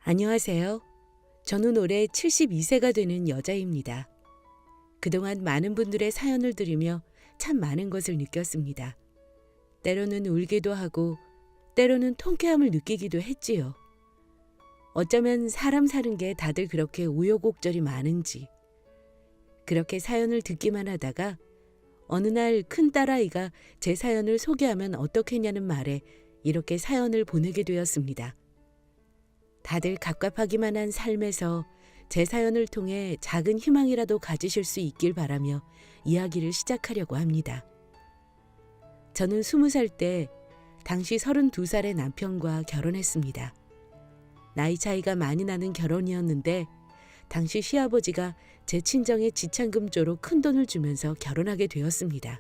안녕하세요. 저는 올해 72세가 되는 여자입니다. 그동안 많은 분들의 사연을 들으며 참 많은 것을 느꼈습니다. 때로는 울기도 하고 때로는 통쾌함을 느끼기도 했지요. 어쩌면 사람 사는 게 다들 그렇게 우여곡절이 많은지. 그렇게 사연을 듣기만 하다가 어느 날 큰 딸아이가 제 사연을 소개하면 어떻겠냐는 말에 이렇게 사연을 보내게 되었습니다. 다들 갑갑하기만 한 삶에서 제 사연을 통해 작은 희망이라도 가지실 수 있길 바라며 이야기를 시작하려고 합니다. 저는 20살 때 당시 32살의 남편과 결혼했습니다. 나이 차이가 많이 나는 결혼이었는데 당시 시아버지가 제 친정에 지참금 조로 큰돈을 주면서 결혼하게 되었습니다.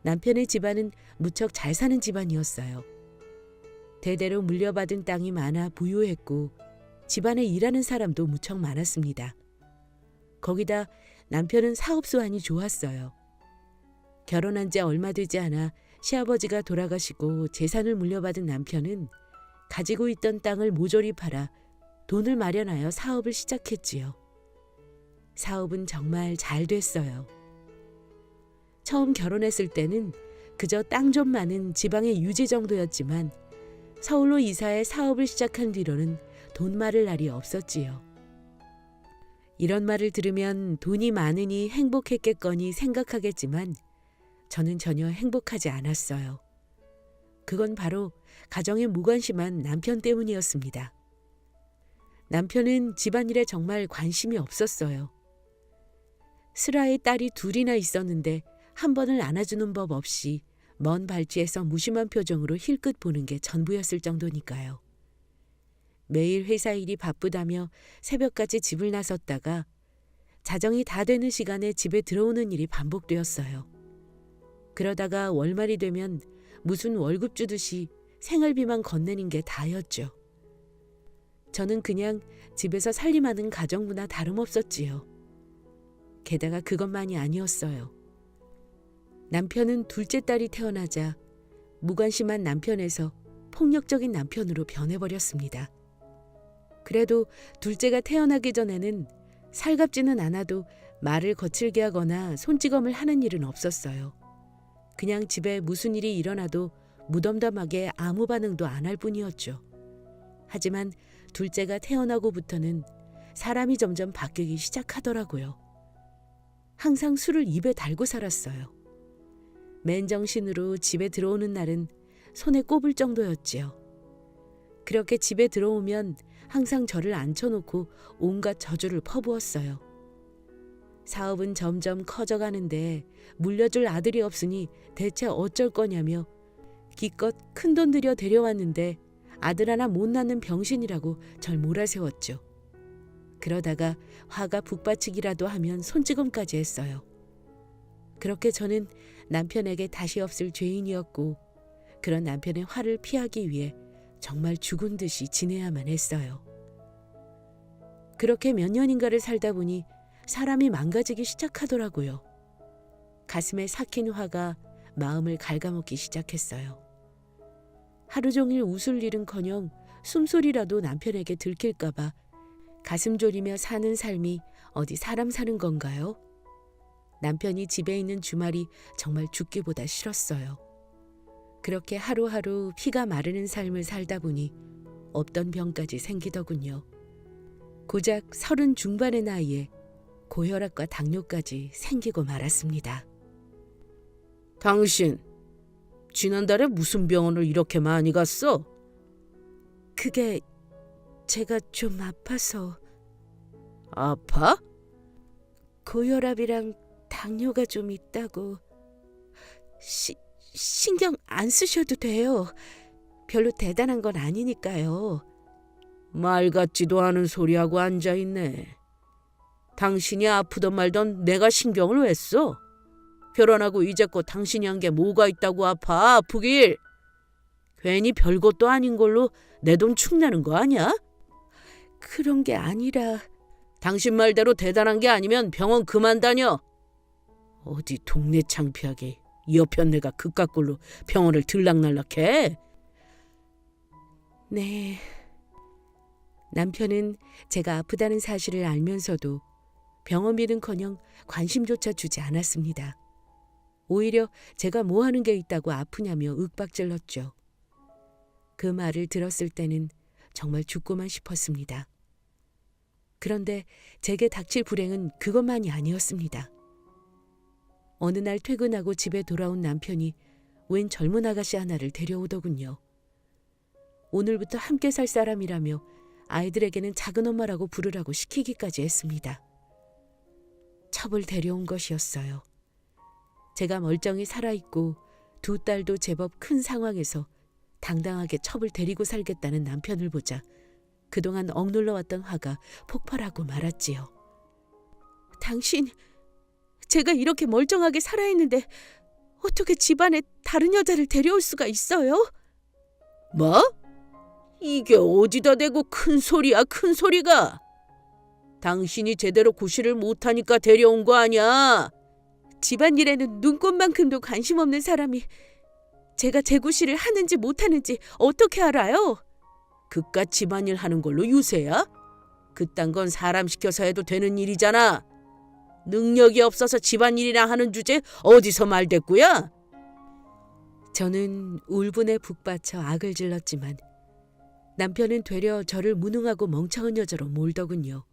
남편의 집안은 무척 잘 사는 집안이었어요. 대대로 물려받은 땅이 많아 부유했고 집안에 일하는 사람도 무척 많았습니다. 거기다 남편은 사업 수완이 좋았어요. 결혼한 지 얼마 되지 않아 시아버지가 돌아가시고 재산을 물려받은 남편은 가지고 있던 땅을 모조리 팔아 돈을 마련하여 사업을 시작했지요. 사업은 정말 잘 됐어요. 처음 결혼했을 때는 그저 땅 좀 많은 지방의 유지 정도였지만 서울로 이사해 사업을 시작한 뒤로는 돈 말을 날이 없었지요. 이런 말을 들으면 돈이 많으니 행복했겠거니 생각하겠지만 저는 전혀 행복하지 않았어요. 그건 바로 가정에 무관심한 남편 때문이었습니다. 남편은 집안일에 정말 관심이 없었어요. 슬아의 딸이 둘이나 있었는데 한 번을 안아주는 법 없이 먼 발치에서 무심한 표정으로 힐끗 보는 게 전부였을 정도니까요. 매일 회사 일이 바쁘다며 새벽까지 집을 나섰다가 자정이 다 되는 시간에 집에 들어오는 일이 반복되었어요. 그러다가 월말이 되면 무슨 월급 주듯이 생활비만 건네는 게 다였죠. 저는 그냥 집에서 살림하는 가정부나 다름없었지요. 게다가 그것만이 아니었어요. 남편은 둘째 딸이 태어나자 무관심한 남편에서 폭력적인 남편으로 변해버렸습니다. 그래도 둘째가 태어나기 전에는 살갑지는 않아도 말을 거칠게 하거나 손찌검을 하는 일은 없었어요. 그냥 집에 무슨 일이 일어나도 무덤덤하게 아무 반응도 안 할 뿐이었죠. 하지만 둘째가 태어나고부터는 사람이 점점 바뀌기 시작하더라고요. 항상 술을 입에 달고 살았어요. 맨정신으로 집에 들어오는 날은 손에 꼽을 정도였지요. 그렇게 집에 들어오면 항상 저를 앉혀놓고 온갖 저주를 퍼부었어요. 사업은 점점 커져가는데 물려줄 아들이 없으니 대체 어쩔 거냐며 기껏 큰돈 들여 데려왔는데 아들 하나 못 낳는 병신이라고 절 몰아세웠죠. 그러다가 화가 북받치기라도 하면 손찌검까지 했어요. 그렇게 저는 남편에게 다시 없을 죄인이었고 그런 남편의 화를 피하기 위해 정말 죽은 듯이 지내야만 했어요. 그렇게 몇 년인가를 살다 보니 사람이 망가지기 시작하더라고요. 가슴에 삭힌 화가 마음을 갉아먹기 시작했어요. 하루 종일 웃을 일은커녕 숨소리라도 남편에게 들킬까 봐 가슴 졸이며 사는 삶이 어디 사람 사는 건가요? 남편이 집에 있는 주말이 정말 죽기보다 싫었어요. 그렇게 하루하루 피가 마르는 삶을 살다 보니 없던 병까지 생기더군요. 고작 30 중반의 나이에 고혈압과 당뇨까지 생기고 말았습니다. 당신, 지난달에 무슨 병원을 이렇게 많이 갔어? 그게 제가 좀 아파서. 아파? 고혈압이랑 당뇨가 좀 있다고. 신경 안 쓰셔도 돼요. 별로 대단한 건 아니니까요. 말 같지도 않은 소리하고 앉아있네. 당신이 아프던 말던 내가 신경을 왜 써? 결혼하고 이제껏 당신이 한 게 뭐가 있다고 아프길. 괜히 별것도 아닌 걸로 내 돈 축내는 거 아니야? 그런 게 아니라. 당신 말대로 대단한 게 아니면 병원 그만 다녀. 어디 동네 창피하게 이 여편 내가 그깟 걸로 병원을 들락날락해? 네, 남편은 제가 아프다는 사실을 알면서도 병원비는커녕 관심조차 주지 않았습니다. 오히려 제가 뭐 하는 게 있다고 아프냐며 윽박질렀죠. 그 말을 들었을 때는 정말 죽고만 싶었습니다. 그런데 제게 닥칠 불행은 그것만이 아니었습니다. 어느 날 퇴근하고 집에 돌아온 남편이 웬 젊은 아가씨 하나를 데려오더군요. 오늘부터 함께 살 사람이라며 아이들에게는 작은 엄마라고 부르라고 시키기까지 했습니다. 첩을 데려온 것이었어요. 제가 멀쩡히 살아있고 두 딸도 제법 큰 상황에서 당당하게 첩을 데리고 살겠다는 남편을 보자 그동안 억눌러왔던 화가 폭발하고 말았지요. 당신, 제가 이렇게 멀쩡하게 살아있는데 어떻게 집안에 다른 여자를 데려올 수가 있어요? 뭐? 이게 어디다 대고 큰 소리야, 큰 소리가. 당신이 제대로 구실을 못하니까 데려온 거 아니야. 집안일에는 눈꽃만큼도 관심 없는 사람이 제가 제 구실을 하는지 못하는지 어떻게 알아요? 그깟 집안일 하는 걸로 유세야? 그딴 건 사람 시켜서 해도 되는 일이잖아. 능력이 없어서 집안일이나 하는 주제 어디서 말댔구야? 저는 울분에 북받쳐 악을 질렀지만 남편은 되려 저를 무능하고 멍청한 여자로 몰더군요.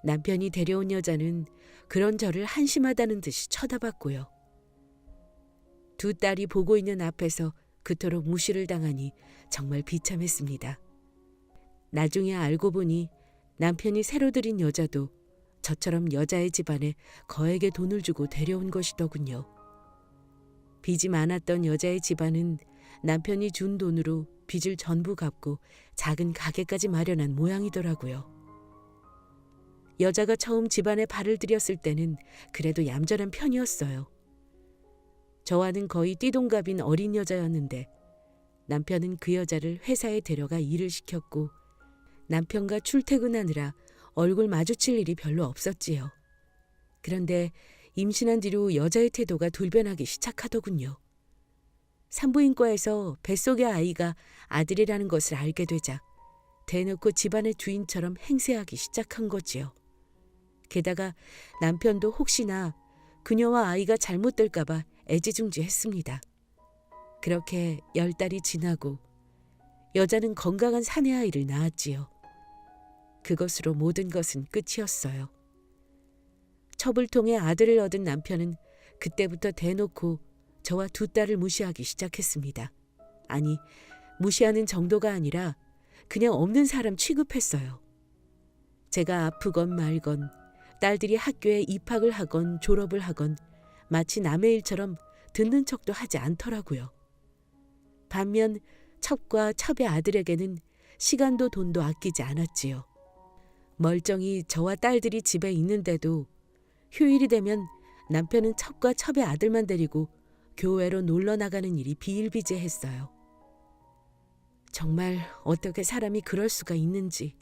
남편이 데려온 여자는 그런 저를 한심하다는 듯이 쳐다봤고요. 두 딸이 보고 있는 앞에서 그토록 무시를 당하니 정말 비참했습니다. 나중에 알고 보니 남편이 새로 들인 여자도 저처럼 여자의 집안에 거액의 돈을 주고 데려온 것이더군요. 빚이 많았던 여자의 집안은 남편이 준 돈으로 빚을 전부 갚고 작은 가게까지 마련한 모양이더라고요. 여자가 처음 집안에 발을 들였을 때는 그래도 얌전한 편이었어요. 저와는 거의 띠동갑인 어린 여자였는데 남편은 그 여자를 회사에 데려가 일을 시켰고 남편과 출퇴근하느라 얼굴 마주칠 일이 별로 없었지요. 그런데 임신한 뒤로 여자의 태도가 돌변하기 시작하더군요. 산부인과에서 뱃속의 아이가 아들이라는 것을 알게 되자 대놓고 집안의 주인처럼 행세하기 시작한 거지요. 게다가 남편도 혹시나 그녀와 아이가 잘못될까 봐 애지중지했습니다. 그렇게 10달이 지나고 여자는 건강한 사내 아이를 낳았지요. 그것으로 모든 것은 끝이었어요. 첩을 통해 아들을 얻은 남편은 그때부터 대놓고 저와 두 딸을 무시하기 시작했습니다. 아니, 무시하는 정도가 아니라 그냥 없는 사람 취급했어요. 제가 아프건 말건 딸들이 학교에 입학을 하건 졸업을 하건 마치 남의 일처럼 듣는 척도 하지 않더라고요. 반면 첩과 첩의 아들에게는 시간도 돈도 아끼지 않았지요. 멀쩡히 저와 딸들이 집에 있는데도 휴일이 되면 남편은 첩과 첩의 아들만 데리고 교회로 놀러 나가는 일이 비일비재했어요. 정말 어떻게 사람이 그럴 수가 있는지.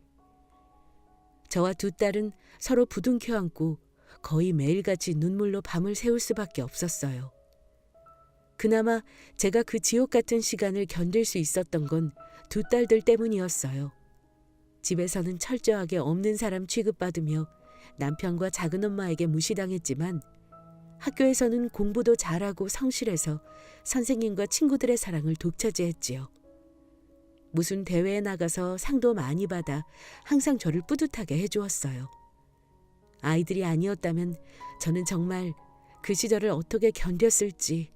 저와 두 딸은 서로 부둥켜 안고 거의 매일같이 눈물로 밤을 새울 수밖에 없었어요. 그나마 제가 그 지옥 같은 시간을 견딜 수 있었던 건 두 딸들 때문이었어요. 집에서는 철저하게 없는 사람 취급받으며 남편과 작은엄마에게 무시당했지만 학교에서는 공부도 잘하고 성실해서 선생님과 친구들의 사랑을 독차지했지요. 무슨 대회에 나가서 상도 많이 받아 항상 저를 뿌듯하게 해주었어요. 아이들이 아니었다면 저는 정말 그 시절을 어떻게 견뎠을지.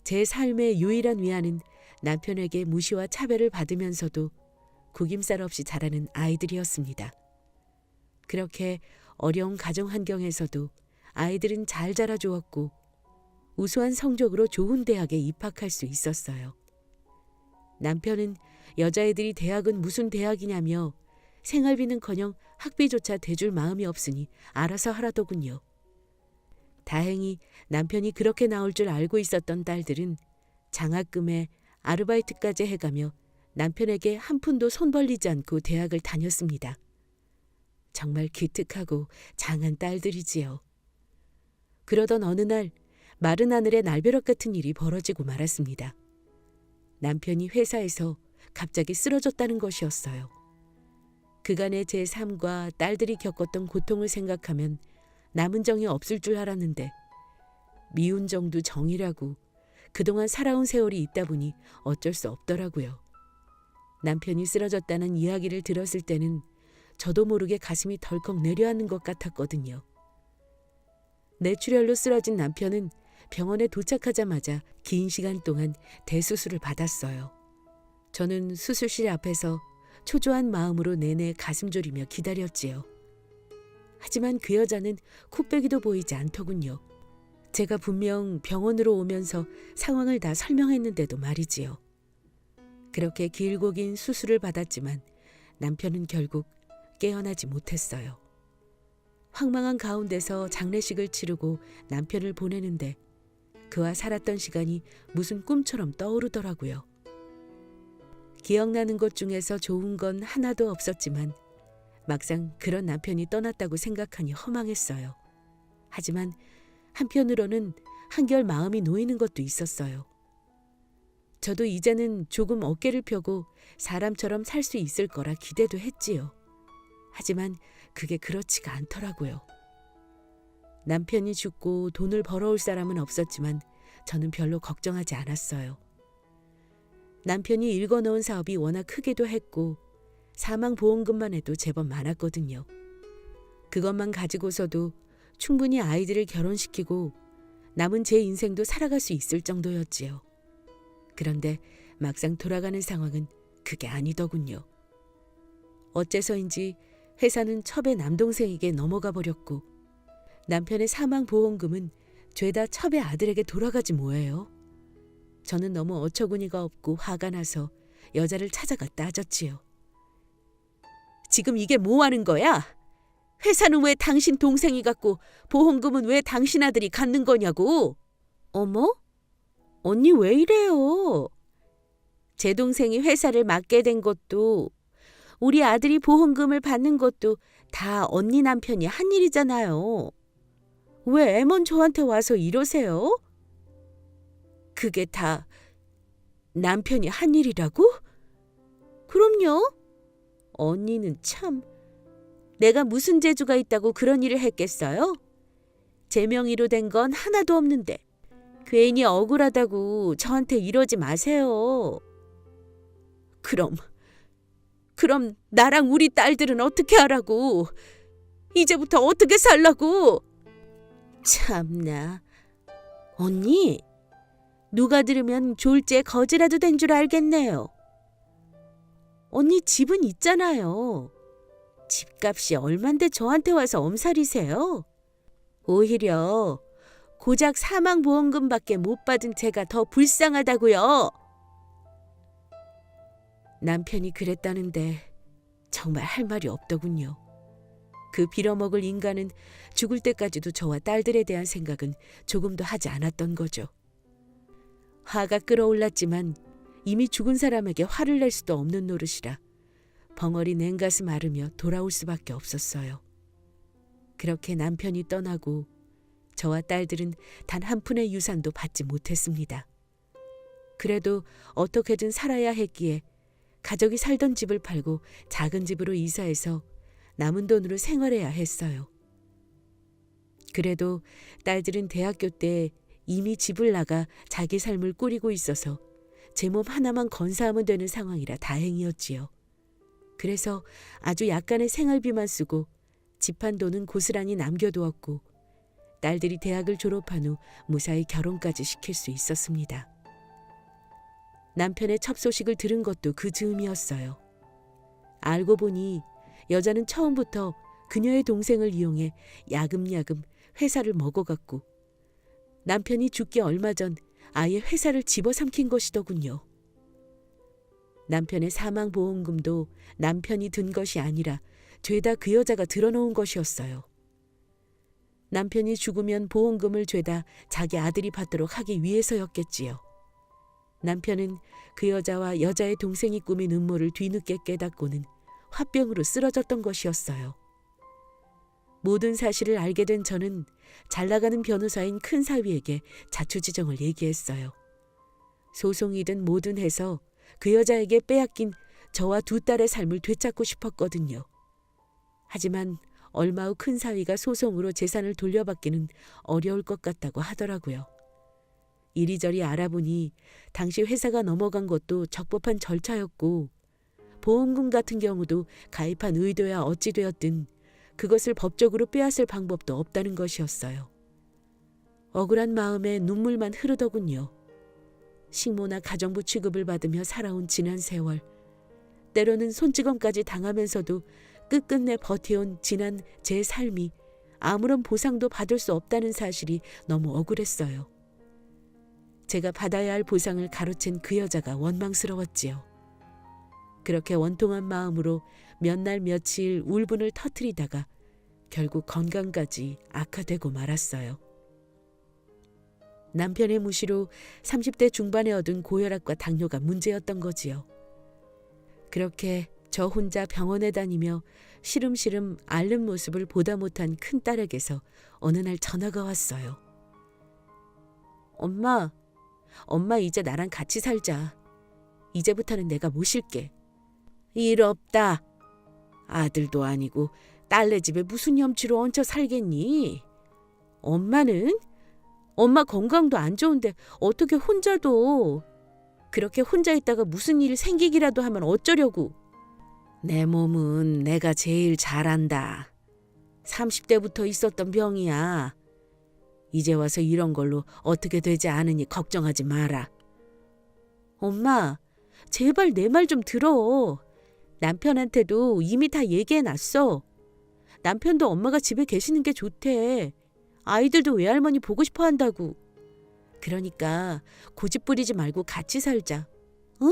제 삶의 유일한 위안은 남편에게 무시와 차별을 받으면서도 구김살 없이 자라는 아이들이었습니다. 그렇게 어려운 가정 환경에서도 아이들은 잘 자라주었고 우수한 성적으로 좋은 대학에 입학할 수 있었어요. 남편은 여자애들이 대학은 무슨 대학이냐며 생활비는커녕 학비조차 대줄 마음이 없으니 알아서 하라더군요. 다행히 남편이 그렇게 나올 줄 알고 있었던 딸들은 장학금에 아르바이트까지 해가며 남편에게 한 푼도 손 벌리지 않고 대학을 다녔습니다. 정말 기특하고 장한 딸들이지요. 그러던 어느 날 마른 하늘에 날벼락 같은 일이 벌어지고 말았습니다. 남편이 회사에서 갑자기 쓰러졌다는 것이었어요. 그간의 제 삶과 딸들이 겪었던 고통을 생각하면 남은 정이 없을 줄 알았는데 미운 정도 정이라고 그동안 살아온 세월이 있다 보니 어쩔 수 없더라고요. 남편이 쓰러졌다는 이야기를 들었을 때는 저도 모르게 가슴이 덜컥 내려앉는 것 같았거든요. 뇌출혈로 쓰러진 남편은 병원에 도착하자마자 긴 시간 동안 대수술을 받았어요. 저는 수술실 앞에서 초조한 마음으로 내내 가슴 졸이며 기다렸지요. 하지만 그 여자는 코빼기도 보이지 않더군요. 제가 분명 병원으로 오면서 상황을 다 설명했는데도 말이지요. 그렇게 길고 긴 수술을 받았지만 남편은 결국 깨어나지 못했어요. 황망한 가운데서 장례식을 치르고 남편을 보내는데 그와 살았던 시간이 무슨 꿈처럼 떠오르더라고요. 기억나는 것 중에서 좋은 건 하나도 없었지만 막상 그런 남편이 떠났다고 생각하니 허망했어요. 하지만 한편으로는 한결 마음이 놓이는 것도 있었어요. 저도 이제는 조금 어깨를 펴고 사람처럼 살 수 있을 거라 기대도 했지요. 하지만 그게 그렇지가 않더라고요. 남편이 죽고 돈을 벌어올 사람은 없었지만 저는 별로 걱정하지 않았어요. 남편이 일궈놓은 사업이 워낙 크기도 했고 사망보험금만 해도 제법 많았거든요. 그것만 가지고서도 충분히 아이들을 결혼시키고 남은 제 인생도 살아갈 수 있을 정도였지요. 그런데 막상 돌아가는 상황은 그게 아니더군요. 어째서인지 회사는 첩의 남동생에게 넘어가 버렸고 남편의 사망보험금은 죄다 첩의 아들에게 돌아가지 뭐예요. 저는 너무 어처구니가 없고 화가 나서 여자를 찾아가 따졌지요. 지금 이게 뭐 하는 거야? 회사는 왜 당신 동생이 갖고 보험금은 왜 당신 아들이 갖는 거냐고. 어머? 언니 왜 이래요? 제 동생이 회사를 맡게 된 것도 우리 아들이 보험금을 받는 것도 다 언니 남편이 한 일이잖아요. 왜 애먼 저한테 와서 이러세요? 그게 다 남편이 한 일이라고? 그럼요. 언니는 참, 내가 무슨 재주가 있다고 그런 일을 했겠어요? 제 명의로 된 건 하나도 없는데 괜히 억울하다고 저한테 이러지 마세요. 그럼 나랑 우리 딸들은 어떻게 하라고? 이제부터 어떻게 살라고? 참나. 언니, 누가 들으면 졸지에 거지라도 된 줄 알겠네요. 언니 집은 있잖아요. 집값이 얼만데 저한테 와서 엄살이세요? 오히려 고작 사망보험금밖에 못 받은 제가 더 불쌍하다고요. 남편이 그랬다는데 정말 할 말이 없더군요. 그 빌어먹을 인간은 죽을 때까지도 저와 딸들에 대한 생각은 조금도 하지 않았던 거죠. 화가 끓어올랐지만 이미 죽은 사람에게 화를 낼 수도 없는 노릇이라 벙어리 냉가슴 앓으며 돌아올 수밖에 없었어요. 그렇게 남편이 떠나고 저와 딸들은 단 한 푼의 유산도 받지 못했습니다. 그래도 어떻게든 살아야 했기에 가족이 살던 집을 팔고 작은 집으로 이사해서 남은 돈으로 생활해야 했어요. 그래도 딸들은 대학교 때 이미 집을 나가 자기 삶을 꾸리고 있어서 제 몸 하나만 건사하면 되는 상황이라 다행이었지요. 그래서 아주 약간의 생활비만 쓰고 집 한 돈은 고스란히 남겨두었고 딸들이 대학을 졸업한 후 무사히 결혼까지 시킬 수 있었습니다. 남편의 첩 소식을 들은 것도 그 즈음이었어요. 알고 보니 여자는 처음부터 그녀의 동생을 이용해 야금야금 회사를 먹어갔고 남편이 죽기 얼마 전 아예 회사를 집어삼킨 것이더군요. 남편의 사망보험금도 남편이 든 것이 아니라 죄다 그 여자가 들어놓은 것이었어요. 남편이 죽으면 보험금을 죄다 자기 아들이 받도록 하기 위해서였겠지요. 남편은 그 여자와 여자의 동생이 꾸민 음모를 뒤늦게 깨닫고는 화병으로 쓰러졌던 것이었어요. 모든 사실을 알게 된 저는 잘나가는 변호사인 큰 사위에게 자초지정을 얘기했어요. 소송이든 뭐든 해서 그 여자에게 빼앗긴 저와 두 딸의 삶을 되찾고 싶었거든요. 하지만 얼마 후 큰 사위가 소송으로 재산을 돌려받기는 어려울 것 같다고 하더라고요. 이리저리 알아보니 당시 회사가 넘어간 것도 적법한 절차였고 보험금 같은 경우도 가입한 의도야 어찌 되었든 그것을 법적으로 빼앗을 방법도 없다는 것이었어요. 억울한 마음에 눈물만 흐르더군요. 식모나 가정부 취급을 받으며 살아온 지난 세월, 때로는 손찌검까지 당하면서도 끝끝내 버텨온 지난 제 삶이 아무런 보상도 받을 수 없다는 사실이 너무 억울했어요. 제가 받아야 할 보상을 가로챈 그 여자가 원망스러웠지요. 그렇게 원통한 마음으로 몇 날 며칠 울분을 터뜨리다가 결국 건강까지 악화되고 말았어요. 남편의 무시로 30대 중반에 얻은 고혈압과 당뇨가 문제였던 거지요. 그렇게 저 혼자 병원에 다니며 시름시름 앓는 모습을 보다 못한 큰딸에게서 어느 날 전화가 왔어요. 엄마 이제 나랑 같이 살자. 이제부터는 내가 모실게. 일 없다. 아들도 아니고 딸네 집에 무슨 염치로 얹혀 살겠니? 엄마는? 엄마 건강도 안 좋은데 어떻게 혼자도. 그렇게 혼자 있다가 무슨 일 생기기라도 하면 어쩌려고. 내 몸은 내가 제일 잘 안다. 30대부터 있었던 병이야. 이제 와서 이런 걸로 어떻게 되지 않으니 걱정하지 마라. 엄마, 제발 내 말 좀 들어. 남편한테도 이미 다 얘기해놨어. 남편도 엄마가 집에 계시는 게 좋대. 아이들도 외할머니 보고 싶어 한다고. 그러니까 고집 부리지 말고 같이 살자. 어?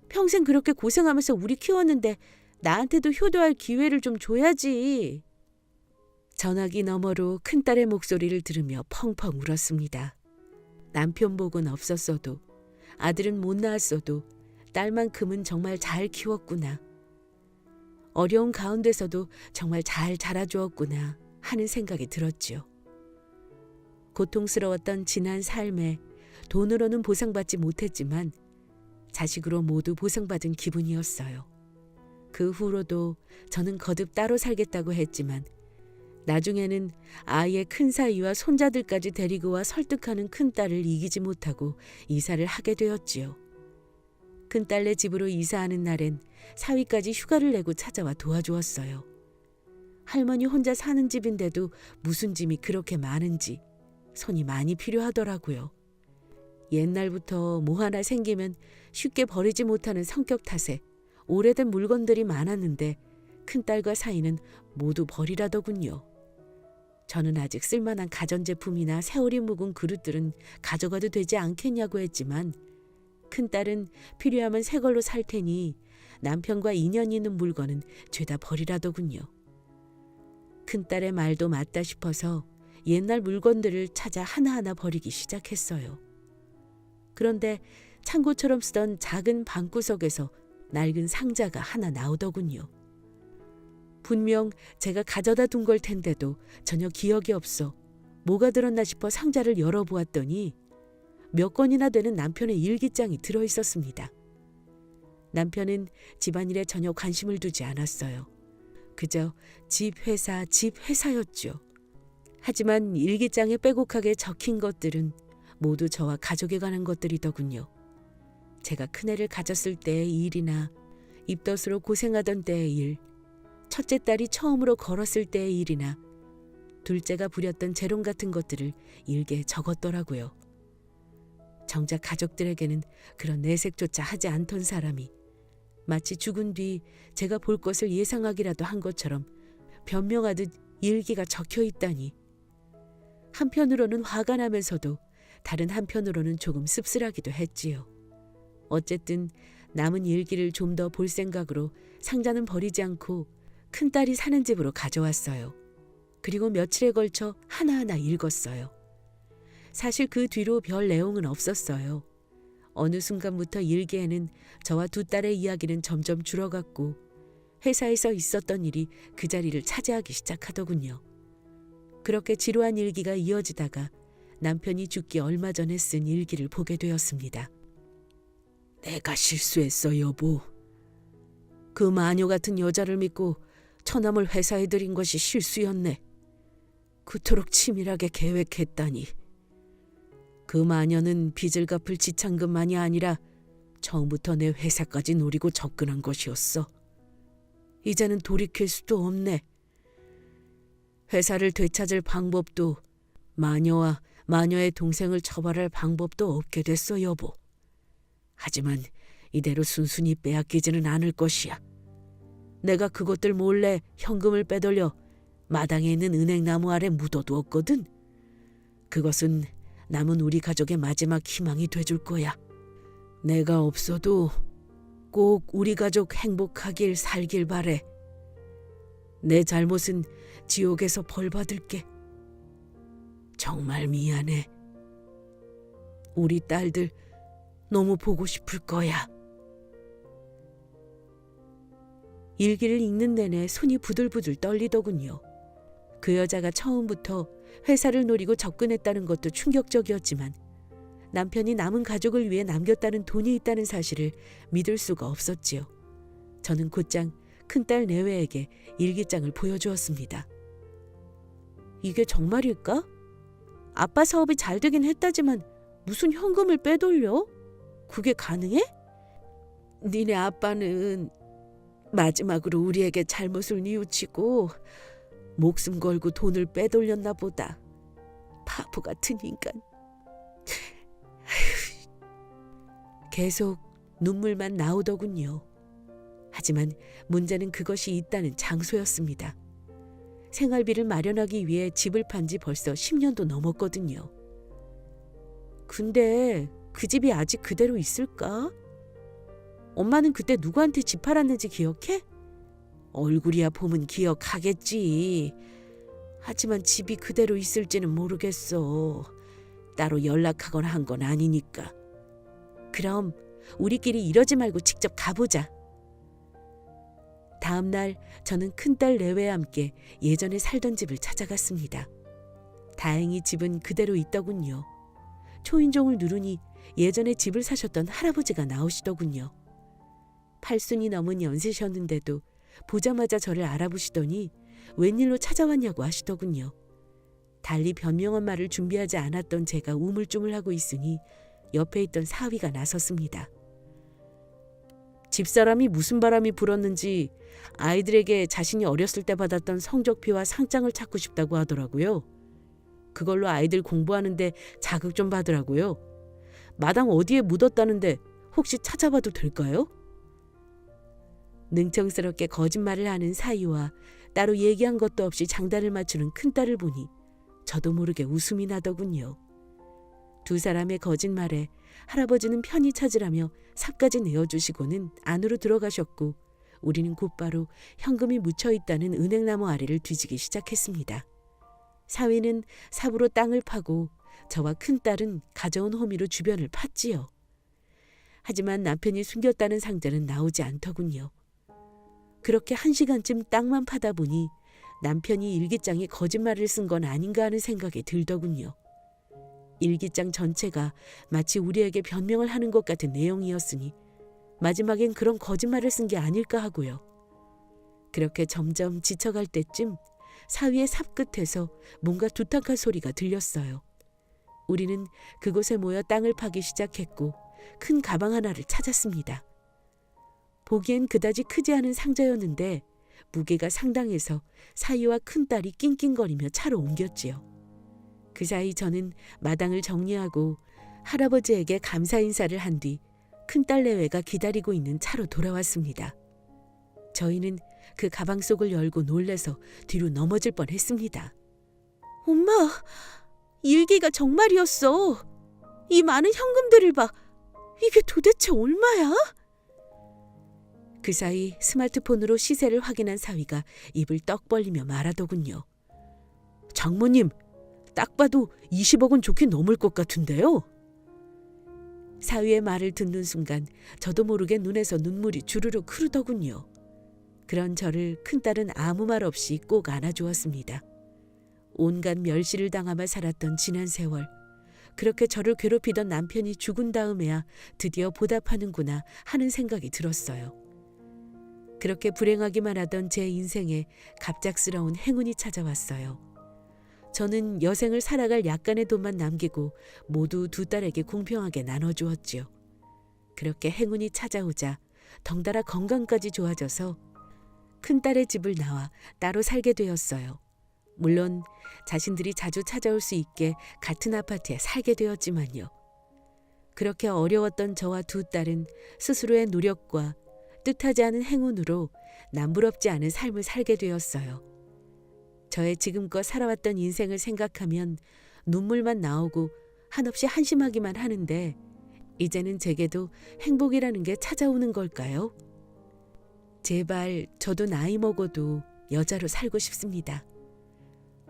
평생 그렇게 고생하면서 우리 키웠는데 나한테도 효도할 기회를 좀 줘야지. 전화기 너머로 큰딸의 목소리를 들으며 펑펑 울었습니다. 남편 복은 없었어도 아들은 못 낳았어도 딸만큼은 정말 잘 키웠구나. 어려운 가운데서도 정말 잘 자라주었구나 하는 생각이 들었지요. 고통스러웠던 지난 삶에 돈으로는 보상받지 못했지만 자식으로 모두 보상받은 기분이었어요. 그 후로도 저는 거듭 따로 살겠다고 했지만 나중에는 아이의 큰 사위와 손자들까지 데리고 와 설득하는 큰딸을 이기지 못하고 이사를 하게 되었지요. 큰딸네 집으로 이사하는 날엔 사위까지 휴가를 내고 찾아와 도와주었어요. 할머니 혼자 사는 집인데도 무슨 짐이 그렇게 많은지 손이 많이 필요하더라고요. 옛날부터 뭐 하나 생기면 쉽게 버리지 못하는 성격 탓에 오래된 물건들이 많았는데 큰딸과 사위는 모두 버리라더군요. 저는 아직 쓸만한 가전제품이나 세월이 묵은 그릇들은 가져가도 되지 않겠냐고 했지만 큰딸은 필요하면 새 걸로 살 테니 남편과 인연 있는 물건은 죄다 버리라더군요. 큰딸의 말도 맞다 싶어서 옛날 물건들을 찾아 하나하나 버리기 시작했어요. 그런데 창고처럼 쓰던 작은 방구석에서 낡은 상자가 하나 나오더군요. 분명 제가 가져다 둔 걸 텐데도 전혀 기억이 없어 뭐가 들었나 싶어 상자를 열어보았더니 몇 권이나 되는 남편의 일기장이 들어있었습니다. 남편은 집안일에 전혀 관심을 두지 않았어요. 그저 집 회사였죠. 하지만 일기장에 빼곡하게 적힌 것들은 모두 저와 가족에 관한 것들이더군요. 제가 큰애를 가졌을 때의 일이나 입덧으로 고생하던 때의 일, 첫째 딸이 처음으로 걸었을 때의 일이나 둘째가 부렸던 재롱 같은 것들을 일기에 적었더라고요. 정작 가족들에게는 그런 내색조차 하지 않던 사람이 마치 죽은 뒤 제가 볼 것을 예상하기라도 한 것처럼 변명하듯 일기가 적혀 있다니. 한편으로는 화가 나면서도 다른 한편으로는 조금 씁쓸하기도 했지요. 어쨌든 남은 일기를 좀 더 볼 생각으로 상자는 버리지 않고 큰딸이 사는 집으로 가져왔어요. 그리고 며칠에 걸쳐 하나하나 읽었어요. 사실 그 뒤로 별 내용은 없었어요. 어느 순간부터 일기에는 저와 두 딸의 이야기는 점점 줄어갔고 회사에서 있었던 일이 그 자리를 차지하기 시작하더군요. 그렇게 지루한 일기가 이어지다가 남편이 죽기 얼마 전에 쓴 일기를 보게 되었습니다. 내가 실수했어, 여보. 그 마녀 같은 여자를 믿고 처남을 회사에 들인 것이 실수였네. 그토록 치밀하게 계획했다니. 그 마녀는 빚을 갚을 지참금만이 아니라 처음부터 내 회사까지 노리고 접근한 것이었어. 이제는 돌이킬 수도 없네. 회사를 되찾을 방법도 마녀와 마녀의 동생을 처벌할 방법도 없게 됐어, 여보. 하지만 이대로 순순히 빼앗기지는 않을 것이야. 내가 그것들 몰래 현금을 빼돌려 마당에 있는 은행나무 아래 묻어두었거든. 그것은 남은 우리 가족의 마지막 희망이 돼줄 거야. 내가 없어도 꼭 우리 가족 행복하길 살길 바래. 내 잘못은 지옥에서 벌 받을게. 정말 미안해. 우리 딸들 너무 보고 싶을 거야. 일기를 읽는 내내 손이 부들부들 떨리더군요. 그 여자가 처음부터 회사를 노리고 접근했다는 것도 충격적이었지만 남편이 남은 가족을 위해 남겼다는 돈이 있다는 사실을 믿을 수가 없었지요. 저는 곧장 큰딸 내외에게 일기장을 보여주었습니다. 이게 정말일까? 아빠 사업이 잘 되긴 했다지만 무슨 현금을 빼돌려? 그게 가능해? 니네 아빠는 마지막으로 우리에게 잘못을 뉘우치고 목숨 걸고 돈을 빼돌렸나 보다. 바보 같은 인간. 계속 눈물만 나오더군요. 하지만 문제는 그것이 있다는 장소였습니다. 생활비를 마련하기 위해 집을 판 지 벌써 10년도 넘었거든요. 근데 그 집이 아직 그대로 있을까? 엄마는 그때 누구한테 집 팔았는지 기억해? 얼굴이야 보면 기억하겠지. 하지만 집이 그대로 있을지는 모르겠어. 따로 연락하거나 한 건 아니니까. 그럼 우리끼리 이러지 말고 직접 가보자. 다음 날 저는 큰딸 내외와 함께 예전에 살던 집을 찾아갔습니다. 다행히 집은 그대로 있더군요. 초인종을 누르니 예전에 집을 사셨던 할아버지가 나오시더군요. 80이 넘은 연세셨는데도 보자마자 저를 알아보시더니 웬일로 찾아왔냐고 하시더군요. 달리 변명한 말을 준비하지 않았던 제가 우물쭈물하고 있으니 옆에 있던 사위가 나섰습니다. 집사람이 무슨 바람이 불었는지 아이들에게 자신이 어렸을 때 받았던 성적표와 상장을 찾고 싶다고 하더라고요. 그걸로 아이들 공부하는데 자극 좀 받으라고요. 마당 어디에 묻었다는데 혹시 찾아봐도 될까요? 능청스럽게 거짓말을 하는 사위와 따로 얘기한 것도 없이 장단을 맞추는 큰딸을 보니 저도 모르게 웃음이 나더군요. 두 사람의 거짓말에 할아버지는 편히 찾으라며 삽까지 내어주시고는 안으로 들어가셨고 우리는 곧바로 현금이 묻혀있다는 은행나무 아래를 뒤지기 시작했습니다. 사위는 삽으로 땅을 파고 저와 큰딸은 가져온 호미로 주변을 팠지요. 하지만 남편이 숨겼다는 상자는 나오지 않더군요. 그렇게 1시간쯤 땅만 파다 보니 남편이 일기장에 거짓말을 쓴 건 아닌가 하는 생각이 들더군요. 일기장 전체가 마치 우리에게 변명을 하는 것 같은 내용이었으니 마지막엔 그런 거짓말을 쓴 게 아닐까 하고요. 그렇게 점점 지쳐갈 때쯤 사위의 삽 끝에서 뭔가 두탁한 소리가 들렸어요. 우리는 그곳에 모여 땅을 파기 시작했고 큰 가방 하나를 찾았습니다. 보기엔 그다지 크지 않은 상자였는데 무게가 상당해서 사위와 큰딸이 낑낑거리며 차로 옮겼지요. 그 사이 저는 마당을 정리하고 할아버지에게 감사 인사를 한 뒤 큰딸 내외가 기다리고 있는 차로 돌아왔습니다. 저희는 그 가방 속을 열고 놀라서 뒤로 넘어질 뻔했습니다. 엄마, 일기가 정말이었어. 이 많은 현금들을 봐. 이게 도대체 얼마야? 그 사이 스마트폰으로 시세를 확인한 사위가 입을 떡 벌리며 말하더군요. 장모님, 딱 봐도 20억은 좋게 넘을 것 같은데요. 사위의 말을 듣는 순간 저도 모르게 눈에서 눈물이 주르륵 흐르더군요. 그런 저를 큰딸은 아무 말 없이 꼭 안아주었습니다. 온갖 멸시를 당하며 살았던 지난 세월, 그렇게 저를 괴롭히던 남편이 죽은 다음에야 드디어 보답하는구나 하는 생각이 들었어요. 그렇게 불행하기만 하던 제 인생에 갑작스러운 행운이 찾아왔어요. 저는 여생을 살아갈 약간의 돈만 남기고 모두 두 딸에게 공평하게 나눠주었지요. 그렇게 행운이 찾아오자 덩달아 건강까지 좋아져서 큰딸의 집을 나와 따로 살게 되었어요. 물론 자신들이 자주 찾아올 수 있게 같은 아파트에 살게 되었지만요. 그렇게 어려웠던 저와 두 딸은 스스로의 노력과 뜻하지 않은 행운으로 남부럽지 않은 삶을 살게 되었어요. 저의 지금껏 살아왔던 인생을 생각하면 눈물만 나오고 한없이 한심하기만 하는데 이제는 제게도 행복이라는 게 찾아오는 걸까요? 제발 저도 나이 먹어도 여자로 살고 싶습니다.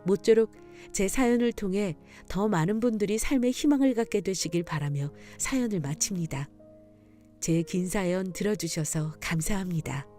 모쪼록 제 사연을 통해 더 많은 분들이 삶의 희망을 갖게 되시길 바라며 사연을 마칩니다. 제 긴 사연 들어주셔서 감사합니다.